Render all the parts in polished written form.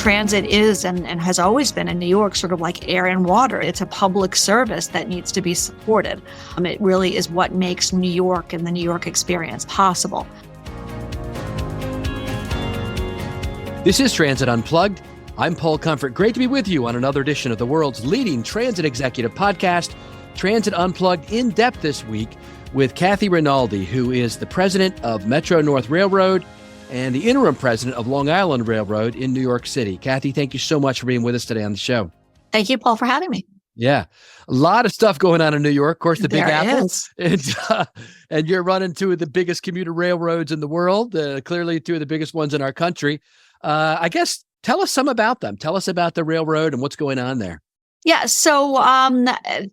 transit is and has always been in New York sort of like air and water. It's a public service that needs to be supported. It really is what makes New York and the New York experience possible. This is Transit Unplugged. I'm Paul Comfort. Great to be with you on another edition of the world's leading transit executive podcast, Transit Unplugged In-Depth, this week with Cathy Rinaldi, who is the president of Metro North Railroad and the interim president of Long Island Railroad in New York City. Cathy, thank you so much for being with us today on the show. Thank you, Paul, for having me. Yeah, a lot of stuff going on in New York. Of course, the Big Apple. And you're running two of the biggest commuter railroads in the world, clearly two of the biggest ones in our country. I guess tell us some about them. Tell us about the railroad and what's going on there. Yeah. So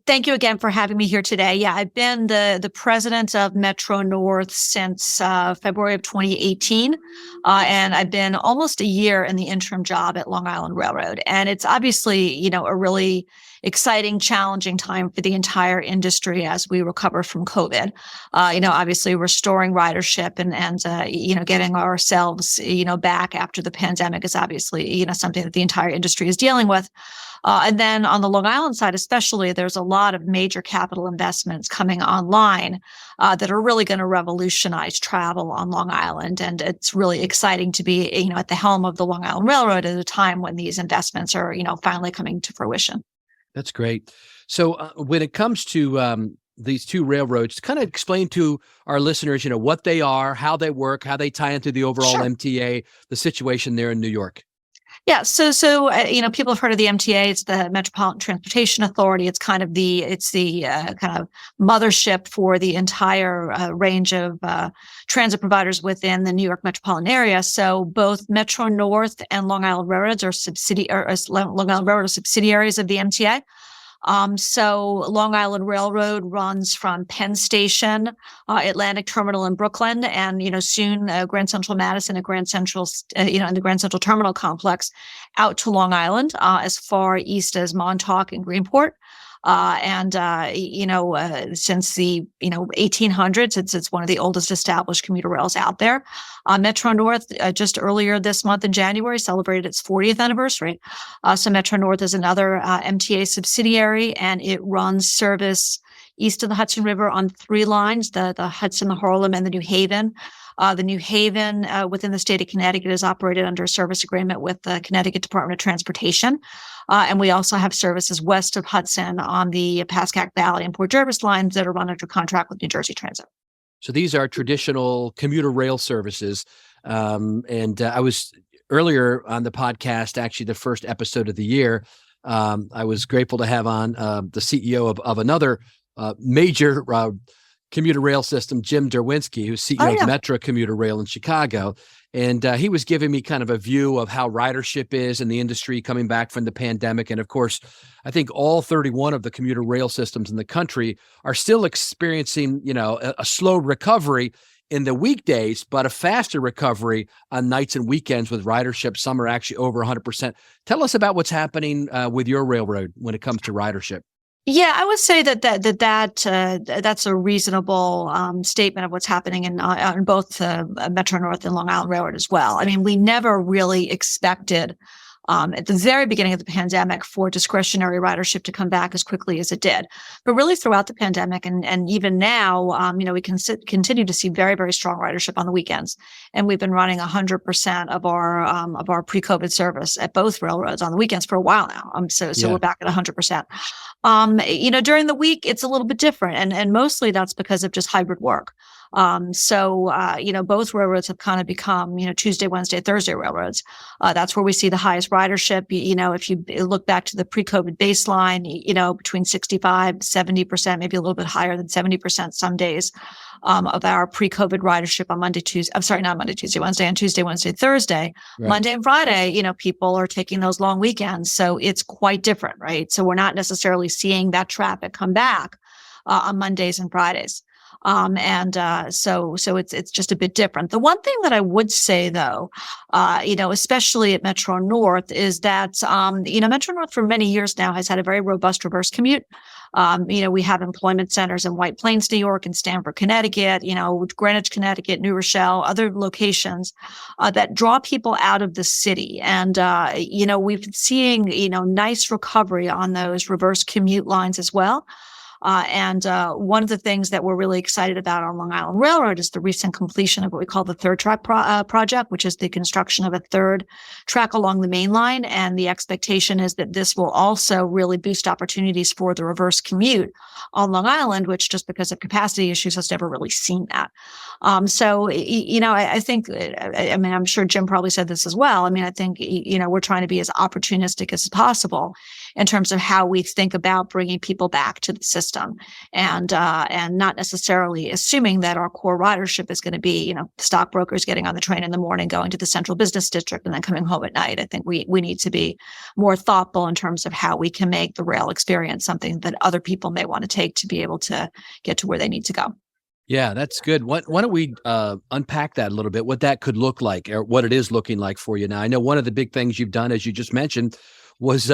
thank you again for having me here today. Yeah, I've been the president of Metro North since February of 2018. And I've been almost a year in the interim job at Long Island Railroad. And it's obviously, a really exciting, challenging time for the entire industry as we recover from COVID. Obviously restoring ridership and getting ourselves, back after the pandemic is obviously, something that the entire industry is dealing with. And then on the Long Island side, especially, there's a lot of major capital investments coming online that are really going to revolutionize travel on Long Island. And it's really exciting to be, at the helm of the Long Island Railroad at a time when these investments are, finally coming to fruition. That's great. So when it comes to these two railroads, kind of explain to our listeners, what they are, how they work, how they tie into the overall MTA, the situation there in New York. Yeah. So people have heard of the MTA. It's the Metropolitan Transportation Authority. It's kind of the kind of mothership for the entire range of transit providers within the New York Metropolitan Area. So both Metro North and Long Island Railroads are Long Island Railroad are subsidiaries of the MTA. So Long Island Railroad runs from Penn Station, Atlantic Terminal in Brooklyn, and, soon Grand Central Madison and Grand Central, in the Grand Central Terminal Complex out to Long Island, as far east as Montauk and Greenport. Since the, 1800s, it's one of the oldest established commuter rails out there. Metro North, just earlier this month in January, celebrated its 40th anniversary. So Metro North is another MTA subsidiary, and it runs service east of the Hudson River on three lines, the Hudson, the Harlem, and the New Haven. The New Haven within the state of Connecticut is operated under a service agreement with the Connecticut Department of Transportation. And we also have services west of Hudson on the Pascack Valley and Port Jervis lines that are run under contract with New Jersey Transit. So these are traditional commuter rail services. I was earlier on the podcast, actually the first episode of the year, I was grateful to have on the CEO of another major commuter rail system, Jim Derwinski, who's CEO of Metro Commuter Rail in Chicago. And he was giving me kind of a view of how ridership is in the industry coming back from the pandemic. And of course, I think all 31 of the commuter rail systems in the country are still experiencing, a slow recovery in the weekdays, but a faster recovery on nights and weekends with ridership. Some are actually over 100%. Tell us about what's happening with your railroad when it comes to ridership. Yeah, I would say that's a reasonable statement of what's happening on both Metro North and Long Island Railroad as well. I mean, we never really expected at the very beginning of the pandemic for discretionary ridership to come back as quickly as it did. But really throughout the pandemic and even now, we can continue to see very, very strong ridership on the weekends. And we've been running 100% of our pre-COVID service at both railroads on the weekends for a while now. So we're back at 100%. During the week, it's a little bit different. And mostly that's because of just hybrid work. Both railroads have kind of become, Tuesday, Wednesday, Thursday railroads. That's where we see the highest ridership. If you look back to the pre-COVID baseline, between 65, 70%, maybe a little bit higher than 70% some days, of our pre-COVID ridership on Wednesday and Tuesday, Wednesday, Thursday. Right. Monday and Friday, people are taking those long weekends. So it's quite different, right? So we're not necessarily seeing that traffic come back on Mondays and Fridays. So it's just a bit different. The one thing that I would say though, especially at Metro North is that, Metro North for many years now has had a very robust reverse commute. We have employment centers in White Plains, New York, and Stamford, Connecticut, Greenwich, Connecticut, New Rochelle, other locations that draw people out of the city. And, we've been seeing, nice recovery on those reverse commute lines as well. And one of the things that we're really excited about on Long Island Railroad is the recent completion of what we call the third track project, which is the construction of a third track along the main line. And the expectation is that this will also really boost opportunities for the reverse commute on Long Island, which just because of capacity issues has never really seen that. I think, I'm sure Jim probably said this as well. I think, we're trying to be as opportunistic as possible in terms of how we think about bringing people back to the system, and not necessarily assuming that our core ridership is going to be, stockbrokers getting on the train in the morning, going to the central business district, and then coming home at night. I think we need to be more thoughtful in terms of how we can make the rail experience something that other people may want to take to be able to get to where they need to go. Yeah, that's good. Why don't we unpack that a little bit, what that could look like, or what it is looking like for you now? I know one of the big things you've done, as you just mentioned, was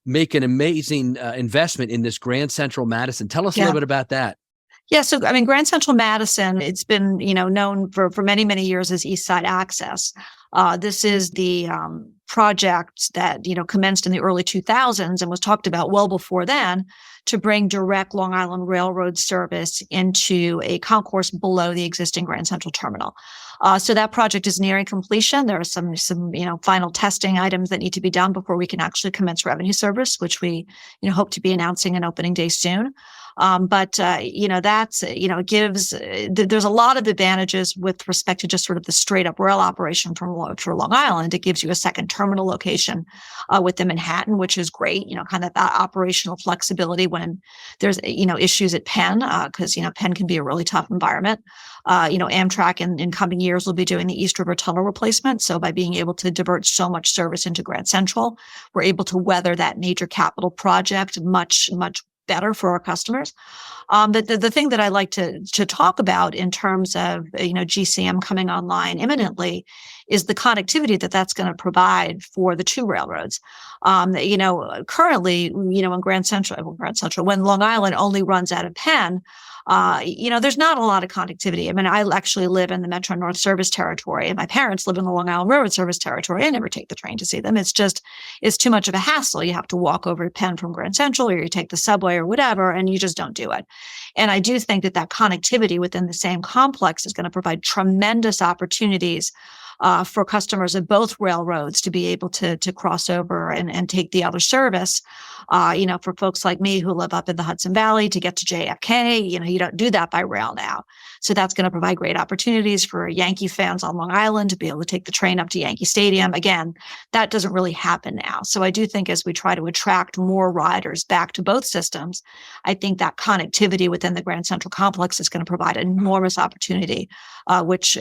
make an amazing investment in this Grand Central Madison. Tell us a little bit about that. Yeah. So, Grand Central Madison, it's been, known for many, many years as East Side Access. This is the project that, commenced in the early 2000s and was talked about well before then to bring direct Long Island Railroad service into a concourse below the existing Grand Central Terminal. So that project is nearing completion. There are some final testing items that need to be done before we can actually commence revenue service, which we, hope to be announcing an opening day soon. That's, it gives, there's a lot of advantages with respect to just sort of the straight up rail operation for Long Island. It gives you a second terminal location within Manhattan, which is great, kind of that operational flexibility when there's, issues at Penn, because, Penn can be a really tough environment. Amtrak in coming years will be doing the East River Tunnel replacement. So by being able to divert so much service into Grand Central, we're able to weather that major capital project much, much better for our customers. The thing that I like to talk about in terms of, GCM coming online imminently is the connectivity that's going to provide for the two railroads. Currently, in Grand Central, when Long Island only runs out of Penn, there's not a lot of connectivity. I actually live in the Metro North service territory, and my parents live in the Long Island Railroad service territory. I never take the train to see them. It's too much of a hassle. You have to walk over to Penn from Grand Central, or you take the subway or whatever, and you just don't do it. And I do think that connectivity within the same complex is going to provide tremendous opportunities for customers of both railroads to be able to cross over and take the other service. For folks like me who live up in the Hudson Valley to get to JFK, you don't do that by rail now. So that's going to provide great opportunities for Yankee fans on Long Island to be able to take the train up to Yankee Stadium. Again, that doesn't really happen now. So I do think as we try to attract more riders back to both systems, I think that connectivity within the Grand Central complex is going to provide an enormous opportunity, which,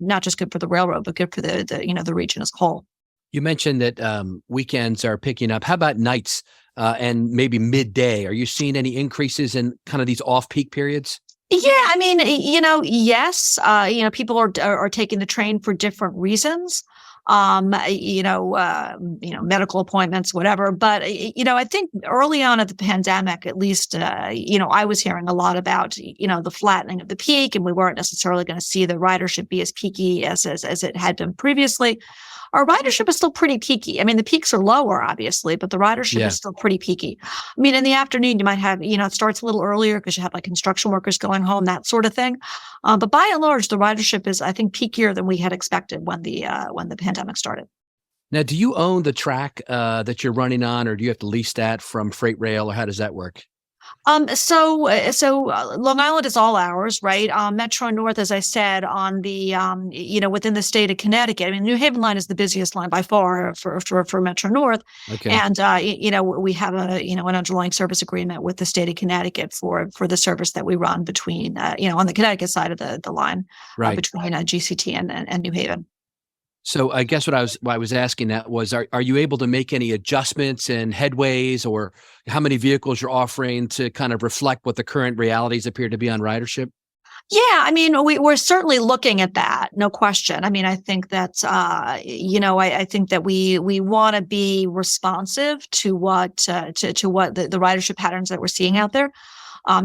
not just good for the railroad, but good for the region as a whole. You mentioned that weekends are picking up. How about nights and maybe midday? Are you seeing any increases in kind of these off-peak periods? Yeah, yes. People are taking the train for different reasons. Medical appointments, whatever. But, I think early on at the pandemic, at least, I was hearing a lot about, the flattening of the peak, and we weren't necessarily going to see the ridership be as peaky as it had been previously. Our ridership is still pretty peaky. The peaks are lower, obviously, but the ridership is still pretty peaky. In the afternoon, you might have, it starts a little earlier because you have like construction workers going home, that sort of thing. But by and large, the ridership is, I think, peakier than we had expected when the pandemic started. Now, do you own the track that you're running on, or do you have to lease that from Freight Rail, or how does that work? So Long Island is all ours, right? Metro North, as I said, on the, within the state of Connecticut. New Haven line is the busiest line by far for Metro North. Okay. And, we have an underlying service agreement with the state of Connecticut for the service that we run between, on the Connecticut side of the line, right, between GCT and New Haven. So I guess what I was asking that was, are you able to make any adjustments and headways, or how many vehicles you're offering to kind of reflect what the current realities appear to be on ridership? Yeah, I mean, we're certainly looking at that, no question. I mean, I think that I think that we want to be responsive to what what the ridership patterns that we're seeing out there.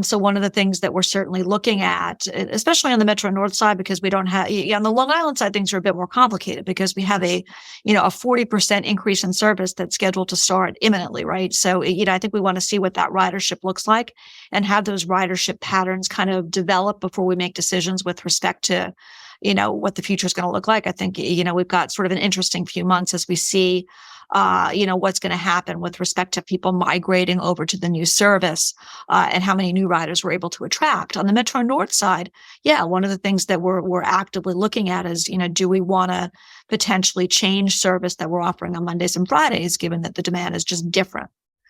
So one of the things that we're certainly looking at, especially on the Metro North side, because we don't have, on the Long Island side, things are a bit more complicated because we have a 40% increase in service that's scheduled to start imminently, right? So, I think we want to see what that ridership looks like and have those ridership patterns kind of develop before we make decisions with respect to, what the future is going to look like. I think, we've got sort of an interesting few months as we see what's going to happen with respect to people migrating over to the new service and how many new riders we're able to attract. On the Metro North side, yeah, one of the things that we're actively looking at is, do we want to potentially change service that we're offering on Mondays and Fridays, given that the demand is just different.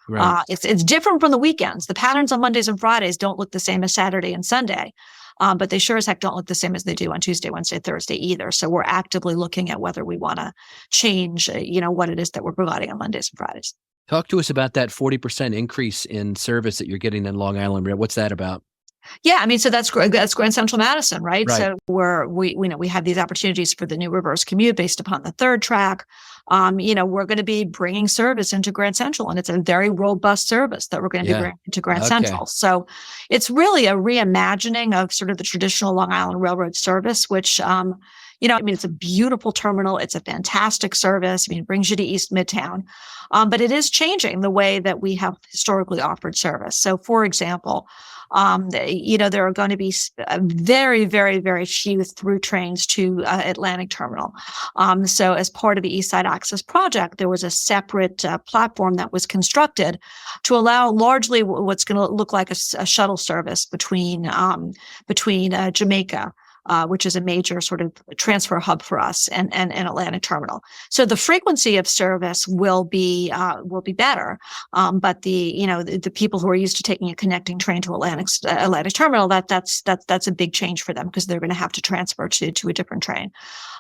Right. It's different from the weekends. The patterns on Mondays and Fridays don't look the same as Saturday and Sunday. But they sure as heck don't look the same as they do on Tuesday, Wednesday, Thursday either. So we're actively looking at whether we want to change, what it is that we're providing on Mondays and Fridays. Talk to us about that 40% increase in service that you're getting in Long Island. What's that about? Yeah, I mean, so that's Grand Central Madison, right? Right. So we have these opportunities for the new reverse commute based upon the third track. We're going to be bringing service into Grand Central, and it's a very robust service that we're going to be bringing into Grand Central. So it's really a reimagining of sort of the traditional Long Island Railroad service, which, it's a beautiful terminal. It's a fantastic service. I mean, it brings you to East Midtown. But it is changing the way that we have historically offered service. So, for example, there are going to be very, very, very few through trains to Atlantic Terminal. So as part of the East Side Access Project, there was a separate platform that was constructed to allow largely what's going to look like a shuttle service between Jamaica, which is a major sort of transfer hub for us, and Atlantic Terminal. So the frequency of service will be better, but the people who are used to taking a connecting train to Atlantic Terminal, that's a big change for them because they're going to have to transfer to a different train.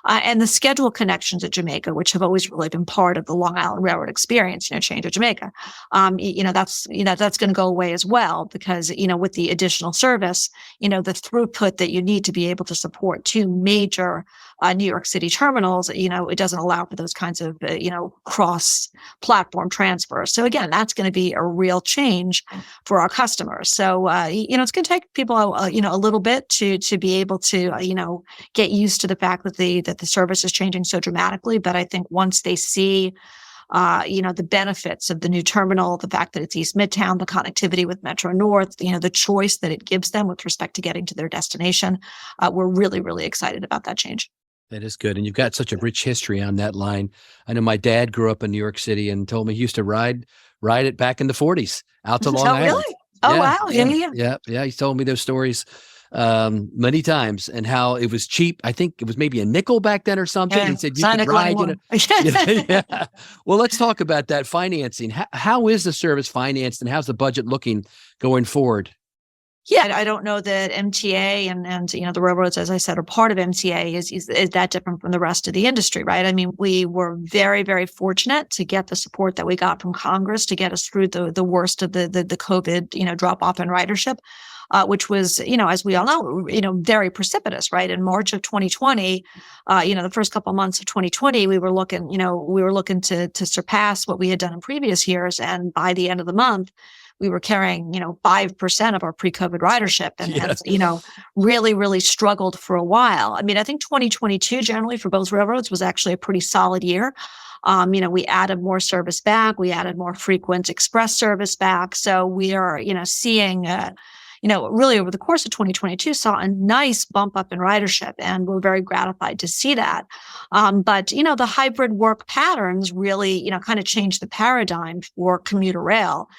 And the scheduled connections at Jamaica, which have always really been part of the Long Island Railroad experience, change at Jamaica, that's going to go away as well because with the additional service, the throughput that you need to be able to support two major New York City terminals, it doesn't allow for those kinds of, cross-platform transfers. So again, that's going to be a real change for our customers. So, it's going to take people, a little bit to be able to, get used to the fact that the service is changing so dramatically. But I think once they see the benefits of the new terminal, the fact that it's East Midtown, the connectivity with Metro North, the choice that it gives them with respect to getting to their destination, we're really, really excited about that change. That is good. And you've got such a rich history on that line. I know my dad grew up in New York City and told me he used to ride it back in the 40s out to Long Island. Really? Oh, wow. Yeah. He told me those stories many times and how it was cheap. I think it was maybe a nickel back then or something. Yeah, he said you could ride. Yeah. Well, let's talk about that financing. How is the service financed and how's the budget looking going forward? Yeah, I don't know that MTA and the railroads, as I said, are part of MTA is that different from the rest of the industry, right? I mean, we were very, very fortunate to get the support that we got from Congress to get us through the worst of the COVID, drop off in ridership, which was, as we all know, very precipitous, right? In March of 2020, the first couple of months of 2020, we were looking to surpass what we had done in previous years, and by the end of the month, we were carrying, 5% of our pre-COVID ridership and, really, really struggled for a while. I mean, I think 2022 generally for both railroads was actually a pretty solid year. We added more service back. We added more frequent express service back. So we are, seeing, really over the course of 2022 saw a nice bump up in ridership, and we're very gratified to see that. But, the hybrid work patterns really, kind of changed the paradigm for commuter rail.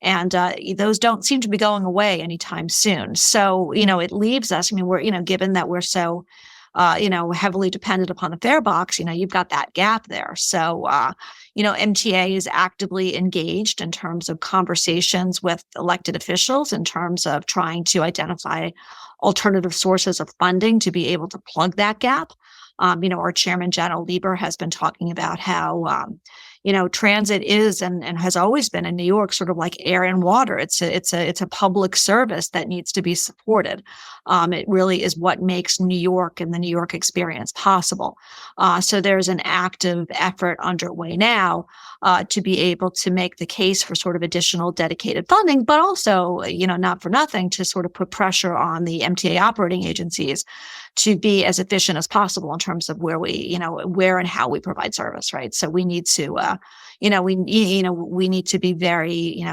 And those don't seem to be going away anytime soon. So, it leaves us, we're, given that we're so, heavily dependent upon the fare box, you've got that gap there. So, MTA is actively engaged in terms of conversations with elected officials in terms of trying to identify alternative sources of funding to be able to plug that gap. Our chairman, General Lieber, has been talking about how, transit is and has always been in New York sort of like air and water. It's a public service that needs to be supported. It really is what makes New York and the New York experience possible. So there's an active effort underway now to be able to make the case for sort of additional dedicated funding, but also, not for nothing, to sort of put pressure on the MTA operating agencies to be as efficient as possible in terms of where and how we provide service, right? So we need to, we need to be very,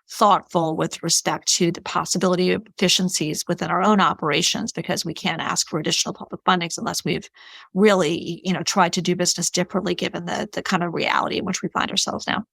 thoughtful with respect to the possibility of efficiencies within our own operations, because we can't ask for additional public fundings unless we've really, tried to do business differently given the kind of reality in which we find ourselves now.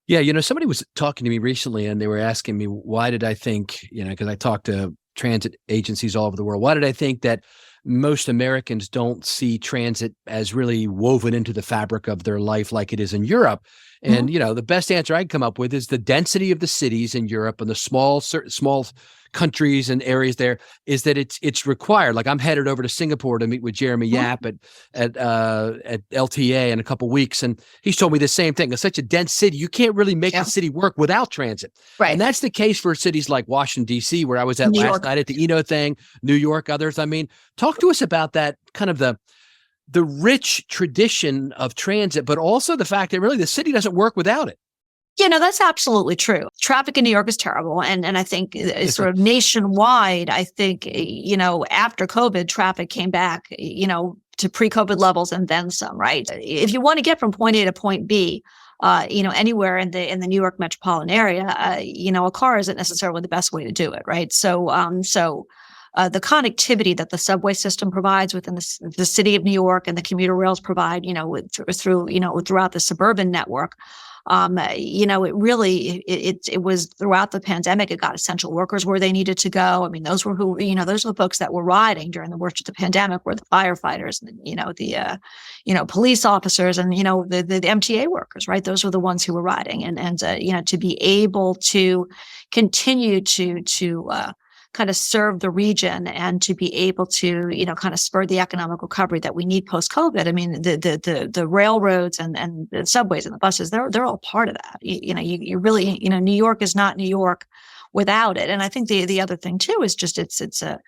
Yeah, somebody was talking to me recently and they were asking me, why did I think, because I talked to transit agencies all over the world, why did I think that most Americans don't see transit as really woven into the fabric of their life like it is in Europe? And, the best answer I can come up with is the density of the cities in Europe and the small countries and areas there is that it's required. Like I'm headed over to Singapore to meet with Jeremy Yap at LTA in a couple of weeks. And he's told me the same thing. It's such a dense city. You can't really make the city work without transit. Right. And that's the case for cities like Washington, D.C., where I was at last night at the Eno thing, New York, others. I mean, talk to us about that kind of the rich tradition of transit, but also the fact that really the city doesn't work without it. That's absolutely true. Traffic in New York is terrible. And I think sort of nationwide, I think, after COVID, traffic came back, to pre-COVID levels and then some, right? If you want to get from point A to point B, anywhere in the New York Metropolitan Area, a car isn't necessarily the best way to do it, right? So the connectivity that the subway system provides within the city of New York and the commuter rails provide, throughout the suburban network, it really, it was throughout the pandemic, it got essential workers where they needed to go. I mean, those were those were the folks that were riding during the worst of the pandemic, were the firefighters and, the police officers and, the MTA workers, right? Those were the ones who were riding and to be able to continue to kind of serve the region and to be able to, kind of spur the economic recovery that we need post-COVID. I mean, the railroads and the subways and the buses, they're all part of that. You really, New York is not New York without it. And I think the other thing too is just it's the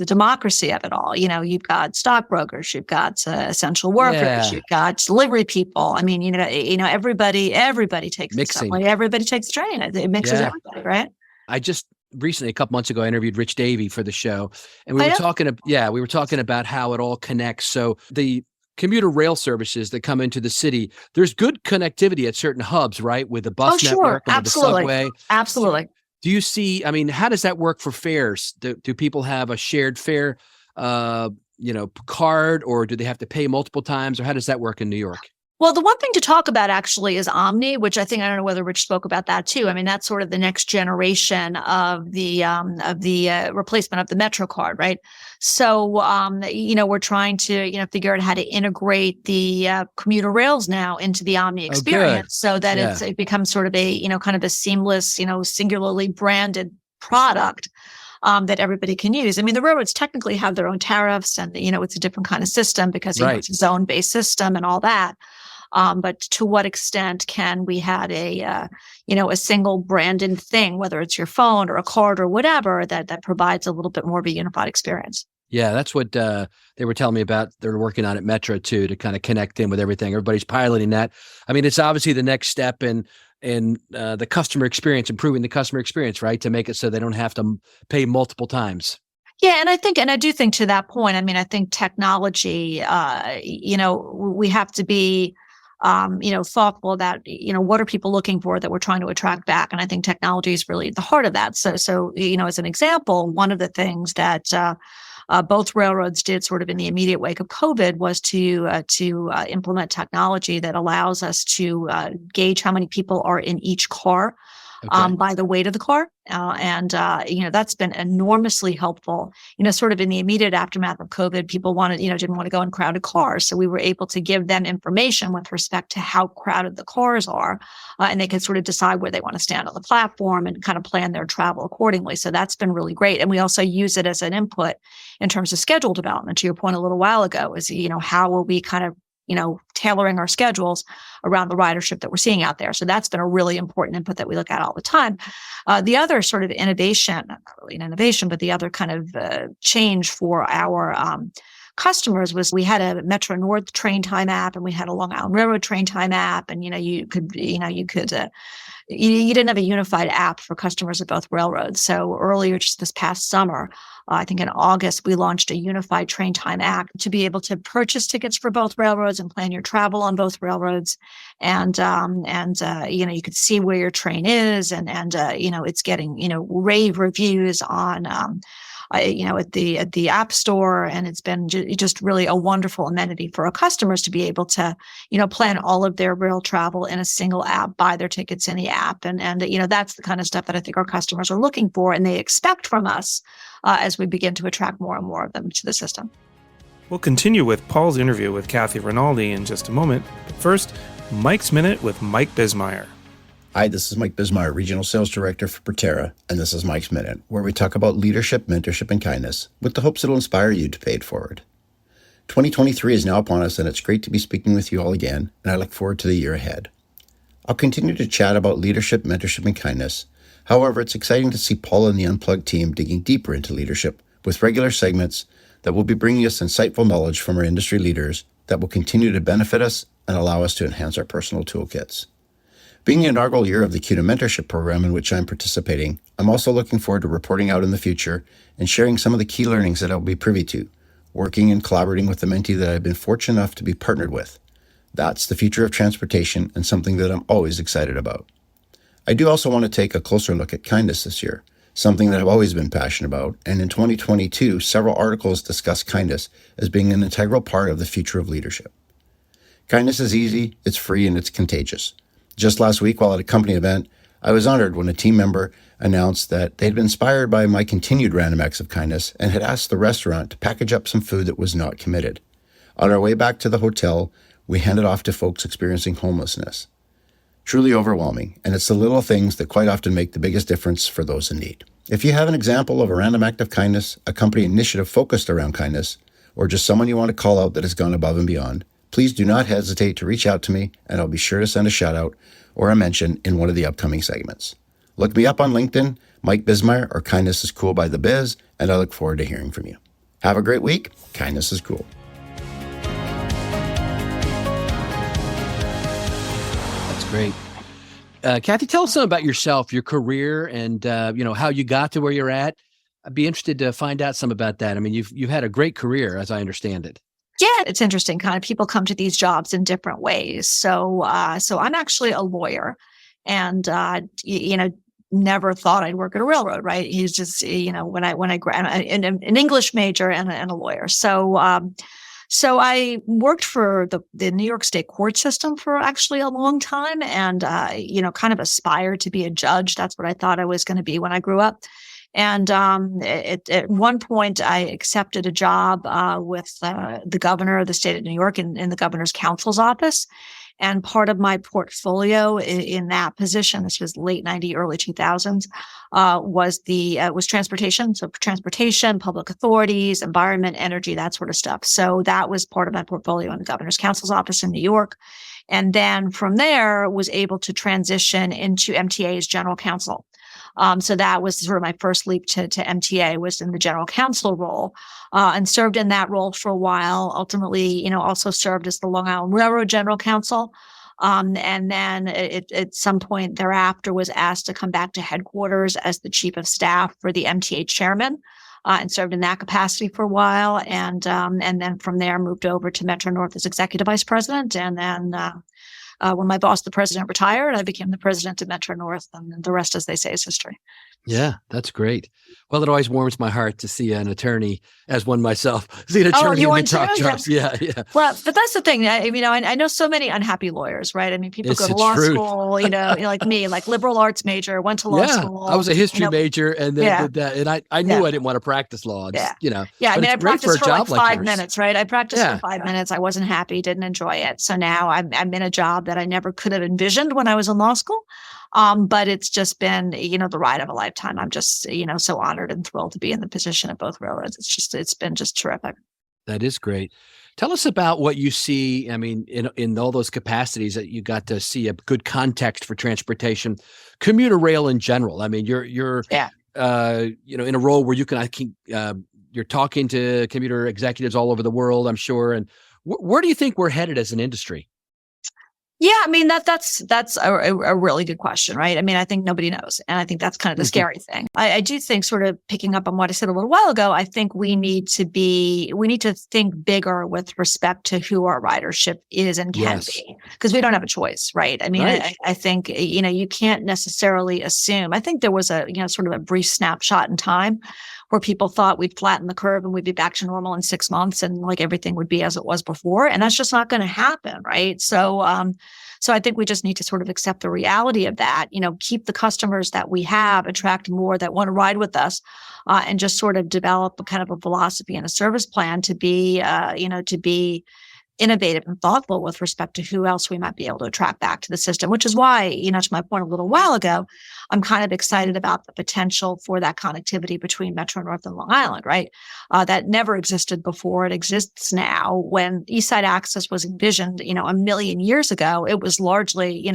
democracy of it all. You've got stockbrokers, you've got essential workers, you've got delivery people. I mean, everybody takes the subway, everybody takes the train. It mixes everybody, right? I just recently, a couple months ago, I interviewed Rich Davey for the show, and we were talking about how it all connects. So the commuter rail services that come into the city, there's good connectivity at certain hubs, right? With the bus network and the subway. Absolutely. Do you see, I mean, how does that work for fares? Do people have a shared fare, card, or do they have to pay multiple times, or how does that work in New York? Well, the one thing to talk about actually is Omni, which I don't know whether Rich spoke about that too. I mean, that's sort of the next generation of the replacement of the Metro card, right? So, we're trying to, figure out how to integrate the commuter rails now into the Omni experience so that it becomes sort of a, kind of a seamless, singularly branded product that everybody can use. I mean, the railroads technically have their own tariffs and, it's a different kind of system because it's a zone-based system and all that. But to what extent can we have a single branded thing, whether it's your phone or a card or whatever, that provides a little bit more of a unified experience? Yeah, that's what they were telling me about. They're working on at Metro too, to kind of connect in with everything. Everybody's piloting that. I mean, it's obviously the next step in the customer experience, improving the customer experience, right? To make it so they don't have to pay multiple times. Yeah. And I do think to that point, I mean, I think technology, we have to be, thoughtful that, what are people looking for that we're trying to attract back? And I think technology is really at the heart of that. So, as an example, one of the things that, both railroads did sort of in the immediate wake of COVID was to implement technology that allows us to gauge how many people are in each car by the weight of the car. That's been enormously helpful, sort of in the immediate aftermath of COVID. People didn't want to go in crowded cars. So we were able to give them information with respect to how crowded the cars are. And they could sort of decide where they want to stand on the platform and kind of plan their travel accordingly. So that's been really great. And we also use it as an input in terms of schedule development. To your point a little while ago is, how will we kind of tailoring our schedules around the ridership that we're seeing out there. So that's been a really important input that we look at all the time. The other sort of innovation, not really an innovation, but the other kind of change for our customers was we had a Metro North train time app, and we had a Long Island Railroad train time app, and you didn't have a unified app for customers at both railroads. So earlier, just this past summer, I think in August, we launched a unified train time app to be able to purchase tickets for both railroads and plan your travel on both railroads. And you could see where your train is, and it's getting rave reviews on at the App Store, and it's been just really a wonderful amenity for our customers to be able to plan all of their rail travel in a single app, buy their tickets in the app, and that's the kind of stuff that I think our customers are looking for and they expect from us as we begin to attract more and more of them to the system. We'll continue with Paul's interview with Cathy Rinaldi in just a moment, but first, Mike's Minute with Mike Bismeyer. Hi, this is Mike Bismeyer, Regional Sales Director for Proterra, and this is Mike's Minute, where we talk about leadership, mentorship, and kindness with the hopes it'll inspire you to pay it forward. 2023 is now upon us, and it's great to be speaking with you all again, and I look forward to the year ahead. I'll continue to chat about leadership, mentorship, and kindness. However, it's exciting to see Paul and the Unplugged team digging deeper into leadership with regular segments that will be bringing us insightful knowledge from our industry leaders that will continue to benefit us and allow us to enhance our personal toolkits. Being the inaugural year of the CUNA Mentorship Program in which I'm participating, I'm also looking forward to reporting out in the future and sharing some of the key learnings that I'll be privy to, working and collaborating with the mentee that I've been fortunate enough to be partnered with. That's the future of transportation and something that I'm always excited about. I do also want to take a closer look at kindness this year, something that I've always been passionate about, and in 2022, several articles discuss kindness as being an integral part of the future of leadership. Kindness is easy, it's free, and it's contagious. Just last week, while at a company event, I was honored when a team member announced that they'd been inspired by my continued random acts of kindness and had asked the restaurant to package up some food that was not committed. On our way back to the hotel, we handed off to folks experiencing homelessness. Truly overwhelming, and it's the little things that quite often make the biggest difference for those in need. If you have an example of a random act of kindness, a company initiative focused around kindness, or just someone you want to call out that has gone above and beyond, please do not hesitate to reach out to me, and I'll be sure to send a shout out or a mention in one of the upcoming segments. Look me up on LinkedIn, Mike Bismeyer, or Kindness is Cool by The Biz, and I look forward to hearing from you. Have a great week. Kindness is cool. That's great. Cathy, tell us something about yourself, your career, and how you got to where you're at. I'd be interested to find out some about that. I mean, you've had a great career, as I understand it. Yeah, it's interesting. Kind of people come to these jobs in different ways. So I'm actually a lawyer, and never thought I'd work at a railroad. Right? He's just when I an English major and a lawyer. So I worked for the New York State court system for actually a long time, and kind of aspired to be a judge. That's what I thought I was going to be when I grew up. And at one point, I accepted a job with the governor of the state of New York in the governor's counsel's office. And part of my portfolio in that position, this was late 90s, early 2000s, was transportation. So transportation, public authorities, environment, energy, that sort of stuff. So that was part of my portfolio in the governor's counsel's office in New York. And then from there, was able to transition into MTA's general counsel. So that was sort of my first leap to MTA, was in the general counsel role, and served in that role for a while. Ultimately, also served as the Long Island Railroad general counsel. And then at some point thereafter was asked to come back to headquarters as the chief of staff for the MTA chairman, and served in that capacity for a while. And then from there moved over to Metro North as executive vice president. And then when my boss, the president, retired, I became the president of Metro North, and the rest, as they say, is history. Yeah, that's great. Well, it always warms my heart to see an attorney, as one myself, see an attorney in the top jobs. Yeah. Well, but that's the thing. I know so many unhappy lawyers, right? I mean, people go to law school, like me, like liberal arts major, went to law school. I was a history major, and then did that, and I knew I didn't want to practice law. Just, I mean, I practiced for like 5 minutes, right? I practiced for 5 minutes. I wasn't happy, didn't enjoy it. So now I'm in a job that I never could have envisioned when I was in law school. But it's just been, the ride of a lifetime. I'm just, so honored and thrilled to be in the position of both railroads. It's been just terrific. That is great. Tell us about what you see. I mean, in all those capacities that you got to see a good context for transportation, commuter rail in general. I mean, you're in a role where you're talking to commuter executives all over the world, I'm sure. And where do you think we're headed as an industry? Yeah, I mean, that's a really good question, right? I mean, I think nobody knows. And I think that's kind of the scary thing. I do think, sort of picking up on what I said a little while ago, I think we need to think bigger with respect to who our ridership is and can be, because we don't have a choice, right? I mean, right. I think, you can't necessarily assume. I think there was sort of a brief snapshot in time where people thought we'd flatten the curve and we'd be back to normal in 6 months and like everything would be as it was before. And that's just not going to happen, right? So I think we just need to sort of accept the reality of that, keep the customers that we have, attract more that want to ride with us, and just sort of develop a kind of a philosophy and a service plan to be innovative and thoughtful with respect to who else we might be able to attract back to the system, which is why, to my point a little while ago, I'm kind of excited about the potential for that connectivity between Metro North and Long Island, right? That never existed before. It exists now. When East Side Access was envisioned, a million years ago, it was largely,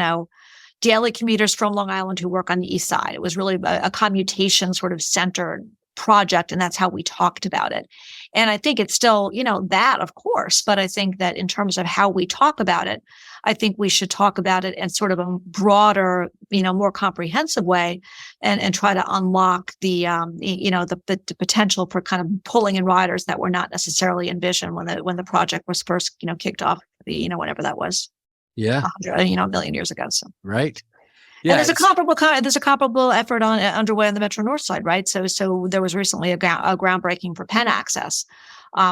daily commuters from Long Island who work on the East Side. It was really a commutation sort of centered project, and that's how we talked about it. And I think it's still, that, of course, but I think that in terms of how we talk about it, I think we should talk about it in sort of a broader, more comprehensive way, and try to unlock the potential for kind of pulling in riders that were not necessarily envisioned when the project was first, kicked off, whenever that was. Yeah. A million years ago. So. Right. Yeah, and there's a comparable effort underway on the Metro North side, right? So there was recently a groundbreaking for Penn Access,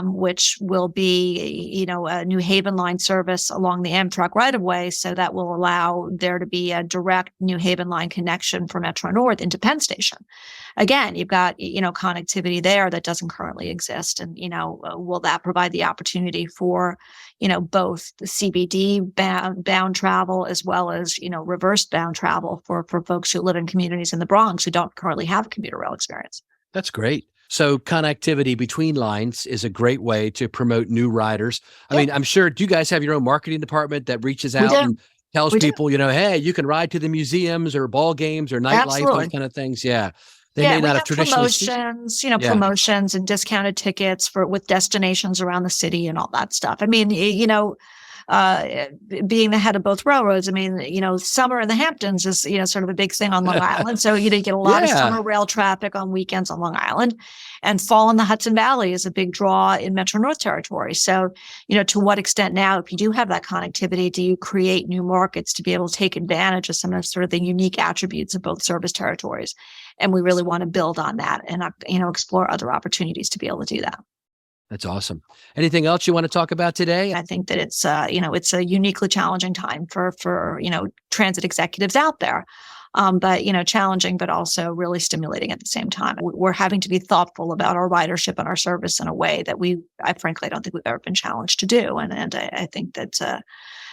which will be, a New Haven line service along the Amtrak right of way. So that will allow there to be a direct New Haven line connection for Metro North into Penn Station. Again, you've got, connectivity there that doesn't currently exist. And, will that provide the opportunity for, both the CBD bound travel as well as, reverse bound travel for folks who live in communities in the Bronx who don't currently have commuter rail experience. That's great. So connectivity between lines is a great way to promote new riders. I mean, I'm sure, do you guys have your own marketing department that reaches out and tells people, hey, you can ride to the museums or ball games or nightlife, those kind of things? Yeah. They may not have traditionally promotions and discounted tickets with destinations around the city and all that stuff. I mean, being the head of both railroads, I mean, summer in the Hamptons is, sort of a big thing on Long Island. So, you get a lot of summer rail traffic on weekends on Long Island, and fall in the Hudson Valley is a big draw in Metro North territory. So, to what extent now, if you do have that connectivity, do you create new markets to be able to take advantage of some of sort of the unique attributes of both service territories? And we really want to build on that and, explore other opportunities to be able to do that. That's awesome. Anything else you want to talk about today? I think that it's a uniquely challenging time for transit executives out there. But challenging, but also really stimulating at the same time. We're having to be thoughtful about our ridership and our service in a way that I frankly don't think we've ever been challenged to do. And I think that,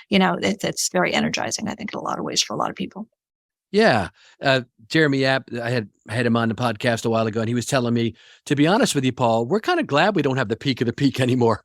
it's very energizing, I think, in a lot of ways for a lot of people. Yeah. Jeremy App, I had him on the podcast a while ago, and he was telling me, to be honest with you, Paul, we're kind of glad we don't have the peak of the peak anymore,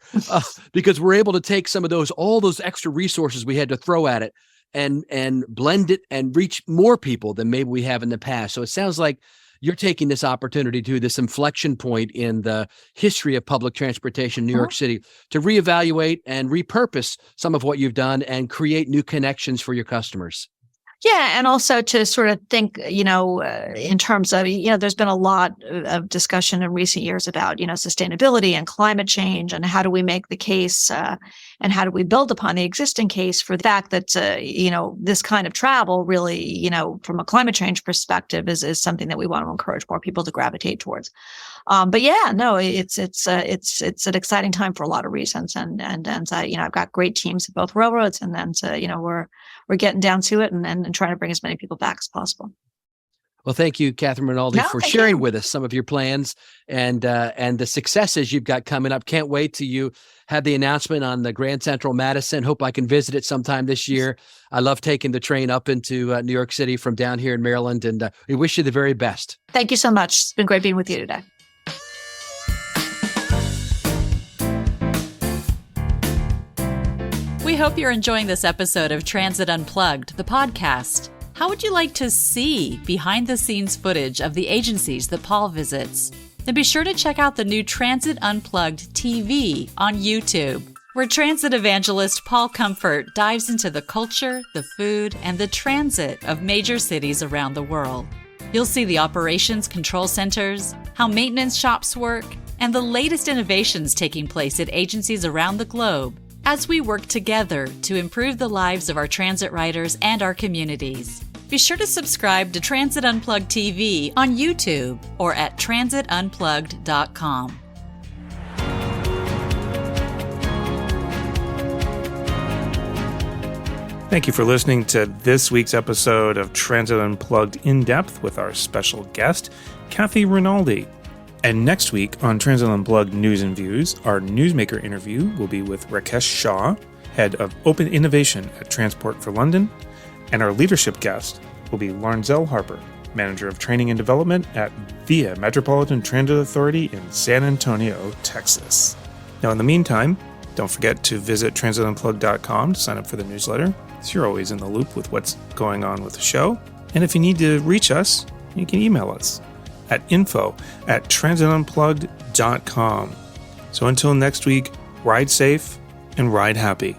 because we're able to take some of all those extra resources we had to throw at it and blend it and reach more people than maybe we have in the past. So it sounds like you're taking this opportunity to this inflection point in the history of public transportation in New York City to reevaluate and repurpose some of what you've done and create new connections for your customers. Yeah. And also to sort of think, in terms of, there's been a lot of discussion in recent years about, sustainability and climate change, and how do we make the case and how do we build upon the existing case for the fact that, this kind of travel really, from a climate change perspective is something that we want to encourage more people to gravitate towards. But yeah, no, it's an exciting time for a lot of reasons. And I've got great teams at both railroads, and then, we're getting down to it and trying to bring as many people back as possible. Well, thank you, Catherine Rinaldi, for sharing with us some of your plans and the successes you've got coming up. Can't wait till you have the announcement on the Grand Central Madison. Hope I can visit it sometime this year. I love taking the train up into New York City from down here in Maryland, and we wish you the very best. Thank you so much. It's been great being with you today. We hope you're enjoying this episode of Transit Unplugged, the podcast. How would you like to see behind-the-scenes footage of the agencies that Paul visits? Then be sure to check out the new Transit Unplugged TV on YouTube, where transit evangelist Paul Comfort dives into the culture, the food, and the transit of major cities around the world. You'll see the operations control centers, how maintenance shops work, and the latest innovations taking place at agencies around the globe as we work together to improve the lives of our transit riders and our communities. Be sure to subscribe to Transit Unplugged TV on YouTube or at transitunplugged.com. Thank you for listening to this week's episode of Transit Unplugged In-Depth with our special guest, Cathy Rinaldi. And next week on Transit Unplugged News and Views, our newsmaker interview will be with Rakesh Shah, head of Open Innovation at Transport for London, and our leadership guest will be Larnzell Harper, manager of training and development at Via Metropolitan Transit Authority in San Antonio, Texas. Now, in the meantime, don't forget to visit transitunplugged.com to sign up for the newsletter, so you're always in the loop with what's going on with the show. And if you need to reach us, you can email us at info@transitunplugged.com. So until next week, ride safe and ride happy.